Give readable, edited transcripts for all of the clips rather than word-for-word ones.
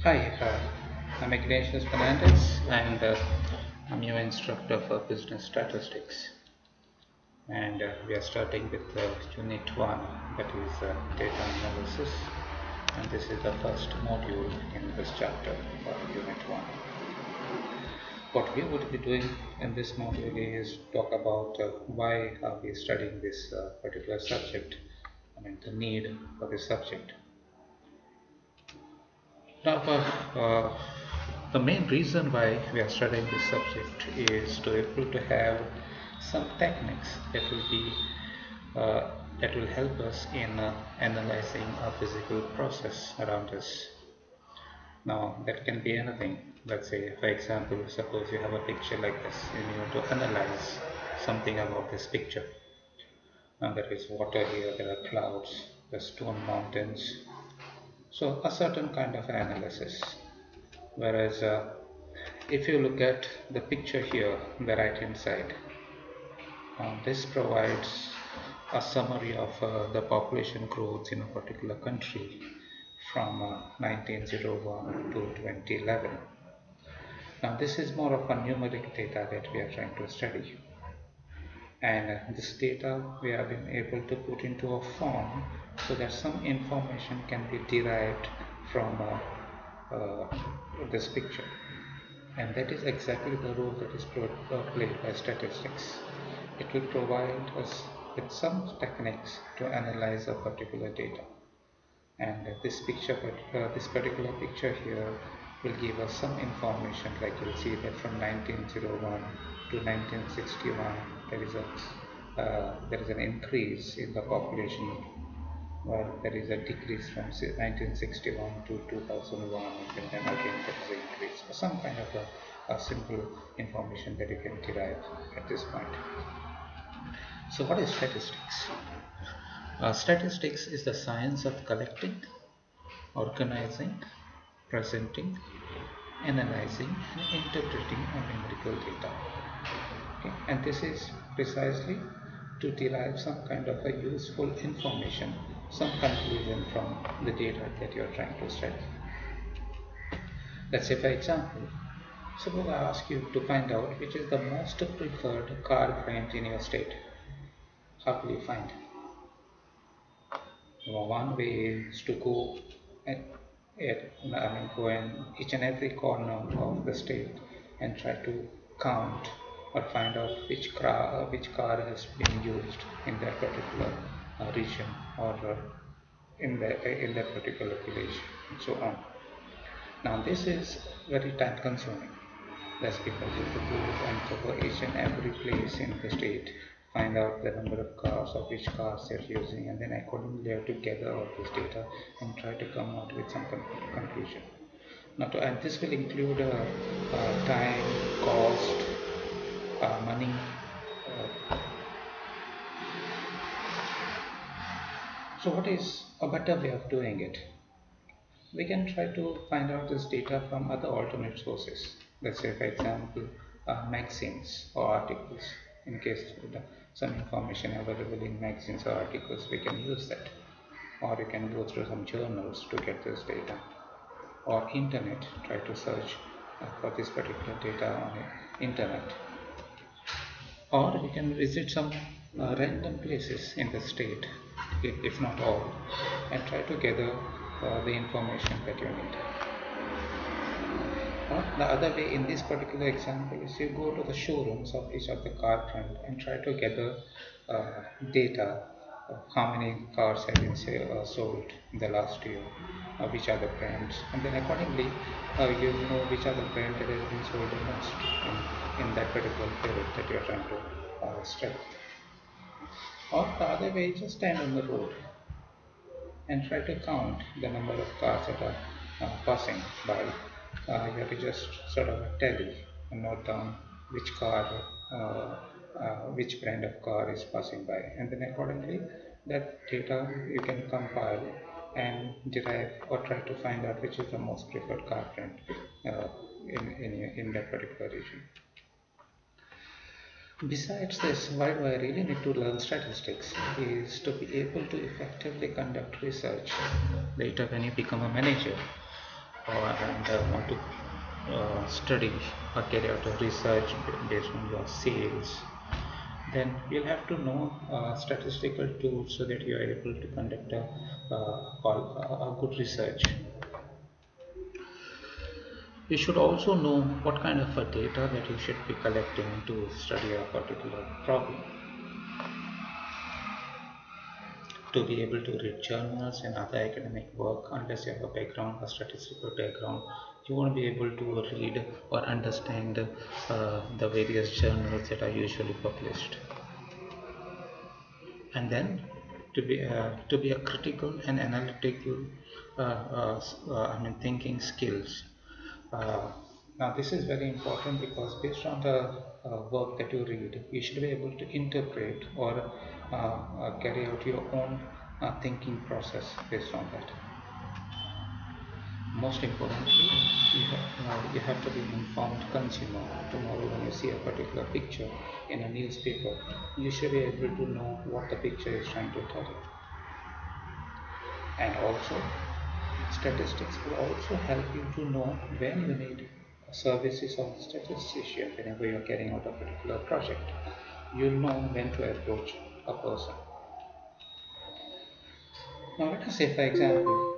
Hi, I'm Ignatius Fernandez and I'm your instructor for business statistics. And we are starting with Unit 1, that is data analysis. And this is the first module in this chapter for Unit 1. What we would be doing in this module is talk about why are we studying this particular subject, the need for this subject. Now, the main reason why we are studying this subject is to able to have some techniques uh, that will help us in analyzing a physical process around us. Now, that can be anything. Let's say, for example, suppose you have a picture like this, and you want to analyze something about this picture. Now, there is water here, there are clouds, there are stone mountains. So, a certain kind of analysis. Whereas if you look at the picture here on the right hand side, this provides a summary of the population growth in a particular country from 1901 to 2011. Now this is more of a numeric data that we are trying to study, and this data we have been able to put into a form so that some information can be derived from this picture. And that is exactly the role that is played by statistics. It will provide us with some techniques to analyze a particular data. And this particular picture here will give us some information, like you'll see that from 1901 to 1961 there is an increase in the population, while there is a decrease from 1961 to 2001, and then again there is an increase, or some kind of a simple information that you can derive at this point. So what is statistics? Statistics is the science of collecting, organizing, presenting, analyzing, and interpreting numerical data. Okay? And this is precisely to derive some kind of a useful information, some conclusion from the data that you are trying to study. Let's say, for example, suppose I ask you to find out which is the most preferred car brand in your state. How will you find? One way is to go go in each and every corner of the state and try to count or find out which car has been used in that particular region, or in that particular village, and so on. Now this is very time consuming. That's because you have to go and cover each and every place in the state, find out the number of cars, of which cars they're using, and then accordingly you have to gather all this data and try to come out with some conclusion. Now, and this will include time, cost, money. So what is a better way of doing it? We can try to find out this data from other alternate sources. Let's say, for example, magazines or articles. In case some information available in magazines or articles, we can use that. Or you can go through some journals to get this data. Or internet, try to search for this particular data on the internet. Or we can visit some random places in the state, if not all, and try to gather the information that you need. Or the other way in this particular example is you go to the showrooms of each of the car brand and try to gather data of how many cars have been sold in the last year, which are the brands, and then accordingly you know which are the brand that has been sold the most in that particular period that you are trying to study. Or the other way is just stand on the road and try to count the number of cars that are passing by. You have to just sort of tally and note down which brand of car is passing by, and then accordingly that data you can compile and derive or try to find out which is the most preferred car brand in that particular region. Besides this, why do I really need to learn statistics is to be able to effectively conduct research later when you become a manager, and want to study or carry out a research based on your sales, then you'll have to know statistical tools so that you are able to conduct a good research. You should also know what kind of a data that you should be collecting to study a particular problem. To be able to read journals and other academic work, unless you have a background, a statistical background, you won't be able to read or understand the various journals that are usually published. And then to be a critical and analytical thinking skills. uh, Now this is very important because based on the work that you read, you should be able to interpret or carry out your own thinking process based on that. Most importantly, you have to be an informed consumer. Tomorrow when you see a particular picture in a newspaper, you should be able to know what the picture is trying to tell you. And also, statistics will also help you to know when you need services of a statistician. Whenever you are carrying out a particular project, you'll know when to approach a person. Now let us say, for example,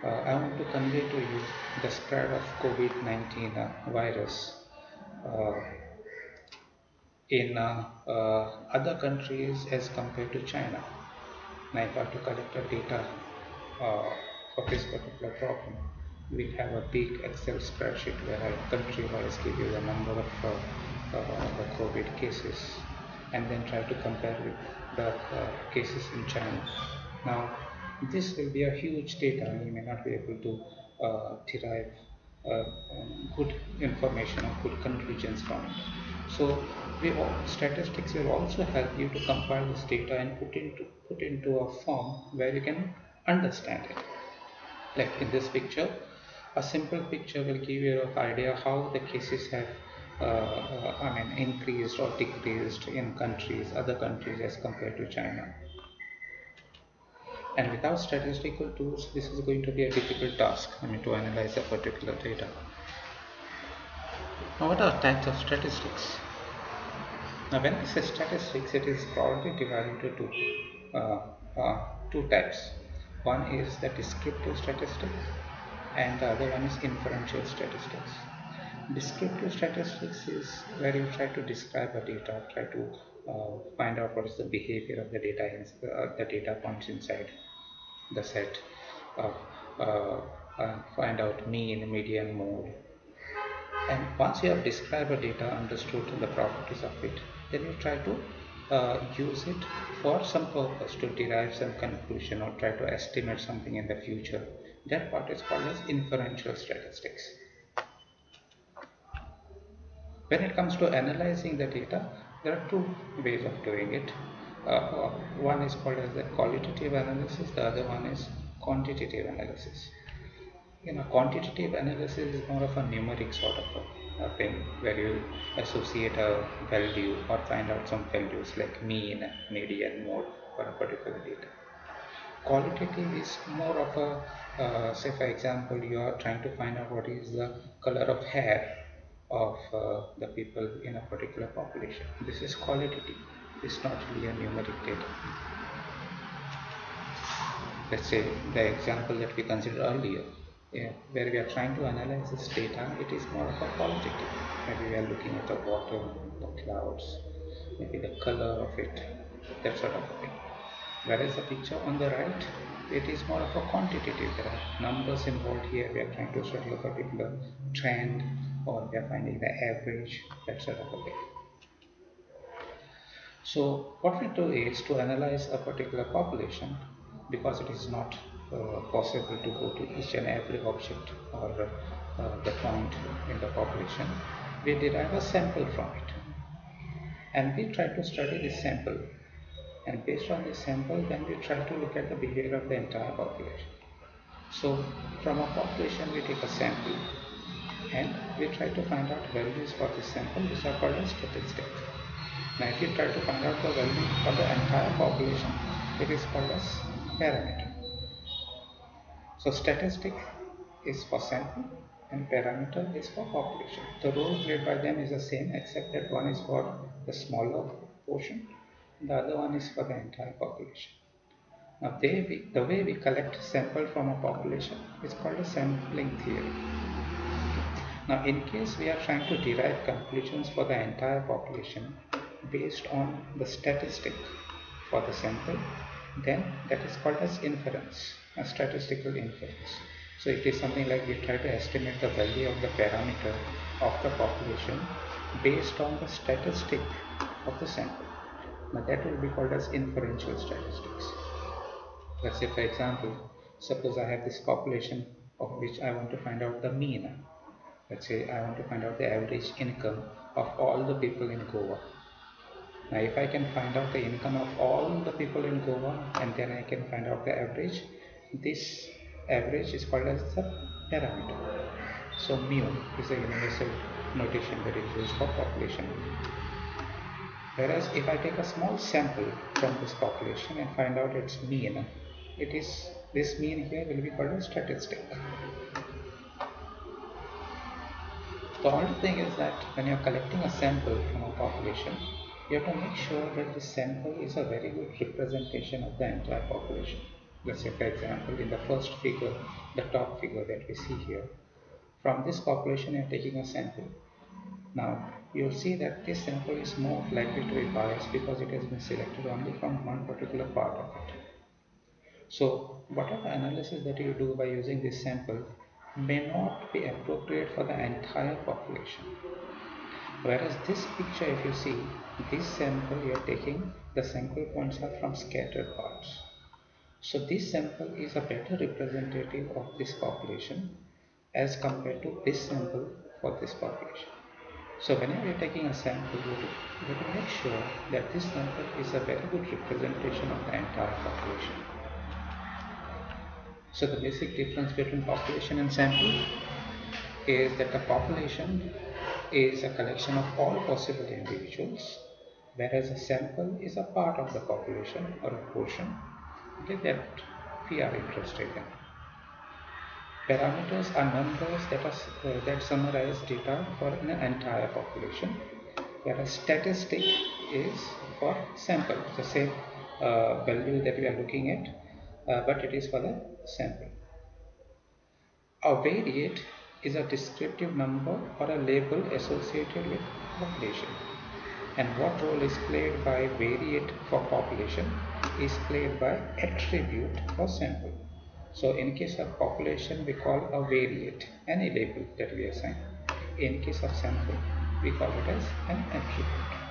I want to convey to you the spread of COVID-19 virus uh, in other countries as compared to China. Now if I have to collect the data for this particular problem, we have a big Excel spreadsheet where I country-wise give you the number of the COVID cases and then try to compare with the cases in China. Now, this will be a huge data and you may not be able to derive good information or good conclusions from it. So, statistics will also help you to compile this data and put into a form where you can understand it. Like in this picture, a simple picture will give you an idea how the cases have increased or decreased in other countries as compared to China. And without statistical tools, this is going to be a difficult task, to analyze a particular data. Now, what are types of statistics? Now, when we say statistics, it is broadly divided into two types. One is the descriptive statistics, and the other one is inferential statistics. Descriptive statistics is where you try to describe a data, try to find out what is the behavior of the data points inside the set, find out mean, median, mode. And once you have described the data, understood the properties of it, then you try to use it for some purpose to derive some conclusion or try to estimate something in the future. That part is called as inferential statistics. When it comes to analyzing the data, there are two ways of doing it. One is called as the qualitative analysis, the other one is quantitative analysis. Quantitative analysis is more of a numeric sort of a thing where you associate a value or find out some values like mean, median, mode for a particular data. Qualitative is more of a, say for example, you are trying to find out what is the color of hair of the people in a particular population. This is qualitative. It's not really a numeric data. Let's say the example that we considered earlier, where we are trying to analyze this data, it is more of a qualitative. Maybe we are looking at the water, the clouds, maybe the color of it, that sort of thing. Whereas the picture on the right, it is more of a quantitative. There are numbers involved here. We are trying to study a particular trend, or we are finding the average, that sort of a thing. So what we do is to analyze a particular population, because it is not possible to go to each and every object or the point in the population. We derive a sample from it, and we try to study this sample. And based on this sample, then we try to look at the behavior of the entire population. So from a population, we take a sample and we try to find out values for this sample, which are called as statistics. Now if you try to find out the value for the entire population, it is called as parameter. So statistic is for sample and parameter is for population. The role played by them is the same, except that one is for the smaller portion, and the other one is for the entire population. Now, the way we collect sample from a population is called a sampling theory. Now, in case we are trying to derive conclusions for the entire population based on the statistic for the sample, then that is called as inference, a statistical inference. So it is something like we try to estimate the value of the parameter of the population based on the statistic of the sample. Now that will be called as inferential statistics. Let's say, for example, suppose I have this population of which I want to find out the mean. Let's say I want to find out the average income of all the people in Goa. Now if I can find out the income of all the people in Goa and then I can find out the average, this average is called as the parameter. So mu is a universal notation that is used for population. Whereas if I take a small sample from this population and find out its mean, this mean here will be called a statistic. The only thing is that when you are collecting a sample from a population, you have to make sure that the sample is a very good representation of the entire population. Let's say, for example, in the first figure, the top figure that we see here, from this population you are taking a sample. Now, you'll see that this sample is more likely to be biased because it has been selected only from one particular part of it. So, whatever analysis that you do by using this sample may not be appropriate for the entire population. Whereas this picture, if you see, this sample you are taking, the sample points are from scattered parts. So this sample is a better representative of this population as compared to this sample for this population. So whenever you are taking a sample, you have to make sure that this sample is a very good representation of the entire population. So the basic difference between population and sample is that the population is a collection of all possible individuals, whereas a sample is a part of the population or a portion that we are interested in. Parameters are numbers that summarize data for an entire population, whereas statistic is for sample, the same value that we are looking at, but it is for the sample. A variate is a descriptive number or a label associated with population. And what role is played by variate for population is played by attribute for sample. So in case of population, we call a variate any label that we assign. In case of sample, we call it as an attribute.